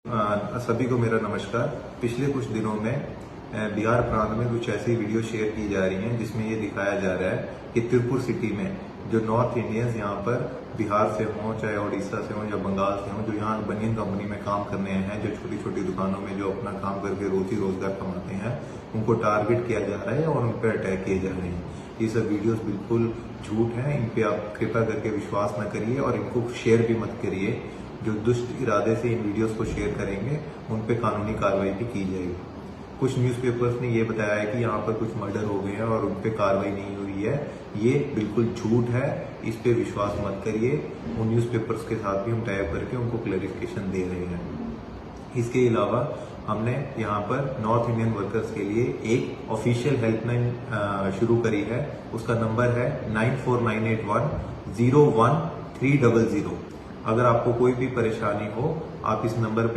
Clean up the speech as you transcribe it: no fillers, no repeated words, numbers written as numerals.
सभी को मेरा नमस्कार। पिछले कुछ दिनों में बिहार प्रांत में कुछ ऐसी वीडियो शेयर की जा रही हैं जिसमें ये दिखाया जा रहा है कि त्रिपुर सिटी में जो नॉर्थ इंडियंस यहाँ पर बिहार से हों, चाहे उड़ीसा से हों या बंगाल से हों, जो यहाँ बनियन कंपनी में काम करने हैं, जो छोटी छोटी दुकानों में जो अपना काम करके रोजी रोजगार कमाते हैं, उनको टारगेट किया जा रहा है और उन पर अटैक किए जा रहे हैं। ये सब वीडियोस बिल्कुल झूठ हैं, इन पे आप कृपया करके विश्वास न करिए और इनको शेयर भी मत करिए। जो दुष्ट इरादे से इन वीडियोस को शेयर करेंगे उन पे कानूनी कार्रवाई भी की जाएगी। कुछ न्यूज़पेपर्स ने ये बताया है कि यहाँ पर कुछ मर्डर हो गए हैं और उन पे कार्रवाई नहीं हुई है। ये बिल्कुल झूठ है, इस पे विश्वास मत करिए। उन न्यूज़पेपर्स के साथ भी हम टाइप करके उनको क्लैरिफिकेशन दे रहे हैं। इसके अलावा हमने यहाँ पर नॉर्थ इंडियन वर्कर्स के लिए एक ऑफिशियल हेल्पलाइन शुरू करी है। उसका नंबर है 9498101300। अगर आपको कोई भी परेशानी हो, आप इस नंबर पे